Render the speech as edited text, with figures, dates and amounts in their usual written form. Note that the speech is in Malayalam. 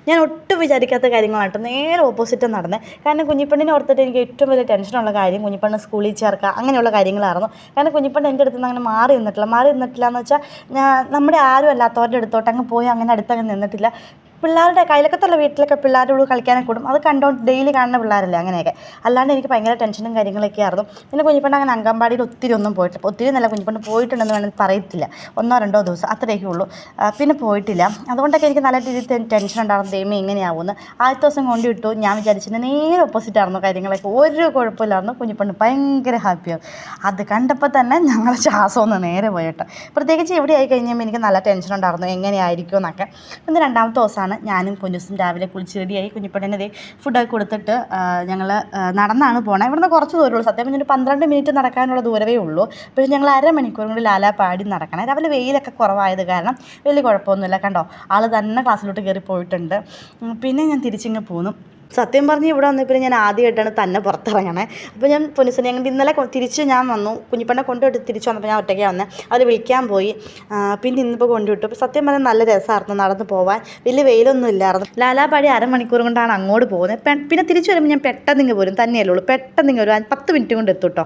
ഞാൻ ഒട്ടും വിചാരിക്കാത്ത കാര്യങ്ങളാണ് കേട്ടോ. നേരെ ഓപ്പോസിറ്റ് നടന്നത്. കാരണം കുഞ്ഞിപ്പെണ്ണിനെ ഓർത്തിട്ട് എനിക്ക് ഏറ്റവും വലിയ ടെൻഷനുള്ള കാര്യം കുഞ്ഞിപ്പെണ്ണ് സ്കൂളിൽ ചേർക്കുക അങ്ങനെയുള്ള കാര്യങ്ങളായിരുന്നു. കാരണം കുഞ്ഞിപ്പെണ്ണ് എൻ്റെ അടുത്ത് നിന്ന് അങ്ങനെ മാറി നിന്നിട്ടില്ല എന്ന് വെച്ചാൽ നമ്മുടെ ആരും അല്ലാത്തവരുടെ അടുത്തോട്ട് അങ്ങ് പോയി അങ്ങനെ അടുത്തങ്ങ് നിന്നിട്ടില്ല. പിള്ളേരുടെ അയൽവക്കത്തുള്ള വീട്ടിലൊക്കെ പിള്ളേരുടെ കൂടെ കളിക്കാനൊക്കെ കൂടും. അത് കണ്ടുകൊണ്ട് ഡെയിലി കാണുന്ന പിള്ളേരല്ലേ അങ്ങനെയൊക്കെ. അല്ലാണ്ട് എനിക്ക് ഭയങ്കര ടെൻഷനും കാര്യങ്ങളൊക്കെ ആയിരുന്നു. പിന്നെ കുഞ്ഞിപ്പെണ്ണ് അങ്ങനെ അംഗൻവാടിയിൽ ഒത്തിരി ഒന്നും പോയിട്ടില്ല. ഒത്തിരി നല്ല കുഞ്ഞിപ്പെണ്ണ് പോയിട്ടുണ്ടെന്ന് വേണമെങ്കിൽ പറയത്തില്ല. 1-2 ദിവസം അത്രയൊക്കെ ഉള്ളൂ. പിന്നെ പോയിട്ടില്ല. അതുകൊണ്ടൊക്കെ എനിക്ക് നല്ല രീതിയിൽ ടെൻഷൻ ഉണ്ടായിരുന്നു. ദൈവമേ എങ്ങനെയാവുമെന്ന്. ആദ്യത്തെ ദിവസം കൊണ്ടുവിട്ടു. ഞാൻ വിചാരിച്ചിട്ട് നേരെ ഓപ്പോസിറ്റ് ആയിരുന്നു കാര്യങ്ങളൊക്കെ. ഒരു കുഴപ്പമില്ലായിരുന്നു. കുഞ്ഞിപ്പെണ്ണ് ഭയങ്കര ഹാപ്പിയാവും. അത് കണ്ടപ്പോൾ തന്നെ ഞങ്ങളുടെ ശ്വാസം ഒന്ന് നേരെ പോയി കേട്ടോ. പ്രത്യേകിച്ച് ഇവിടെ ആയി കഴിഞ്ഞപ്പോൾ എനിക്ക് നല്ല ടെൻഷൻ ഉണ്ടായിരുന്നു എങ്ങനെയായിരിക്കും എന്നൊക്കെ. പിന്നെ രണ്ടാമത്തെ ദിവസമാണ് ഞാനും കുഞ്ഞുസും രാവിലെ കുളിച്ച് റെഡിയായി. കുഞ്ഞിപ്പെണ്ണിന് ഫുഡൊക്കെ കൊടുത്തിട്ട് ഞങ്ങൾ നടന്നാണ് പോണത്. ഇവിടുന്ന് കുറച്ച് ദൂരമുള്ളൂ. സത്യം പറഞ്ഞാൽ 12 മിനിറ്റ് നടക്കാനുള്ള ദൂരമേ ഉള്ളൂ. പക്ഷേ ഞങ്ങൾ അരമണിക്കൂറും കൂടി ലാലാപ്പാടി നടക്കണം. രാവിലെ വെയിലൊക്കെ കുറവായത് കാരണം വലിയ കുഴപ്പമൊന്നുമില്ല. കണ്ടോ ആൾ തന്നെ ക്ലാസ്സിലോട്ട് കയറി പോയിട്ടുണ്ട്. പിന്നെ ഞാൻ തിരിച്ചിങ്ങ് പോന്നു. സത്യം പറഞ്ഞ് ഇവിടെ വന്നപ്പോൾ ഞാൻ ആദ്യമായിട്ടാണ് തന്നെ പുറത്തിറങ്ങണേ. അപ്പോൾ ഞാൻ പൊന്നിസിനെ ഞങ്ങൾ ഇന്നലെ തിരിച്ച് ഞാൻ വന്നു. കുഞ്ഞിപ്പെണ്ണെ കൊണ്ടുവിട്ട് തിരിച്ച് വന്നപ്പോൾ ഞാൻ ഒറ്റയ്ക്ക് വന്നത്. അവർ വിളിക്കാൻ പോയി. പിന്നെ ഇന്നിപ്പോൾ കൊണ്ടുവിട്ടു. അപ്പോൾ സത്യം പറഞ്ഞാൽ നല്ല രസമായിരുന്നു നടന്ന് പോവാൻ. വലിയ വെയിലൊന്നും ഇല്ലായിരുന്നു. ലാലാപ്പാടി അരമണിക്കൂർ കൊണ്ടാണ് അങ്ങോട്ട് പോകുന്നത്. പിന്നെ തിരിച്ച് വരുമ്പോൾ ഞാൻ പെട്ടെന്ന് ഇങ്ങ് പോരും. തന്നെയല്ലേ ഉള്ളൂ. പെട്ടെന്ന് ഇങ്ങ് ഒരു 10 മിനിറ്റ് കൊണ്ട് എത്തും കേട്ടോ.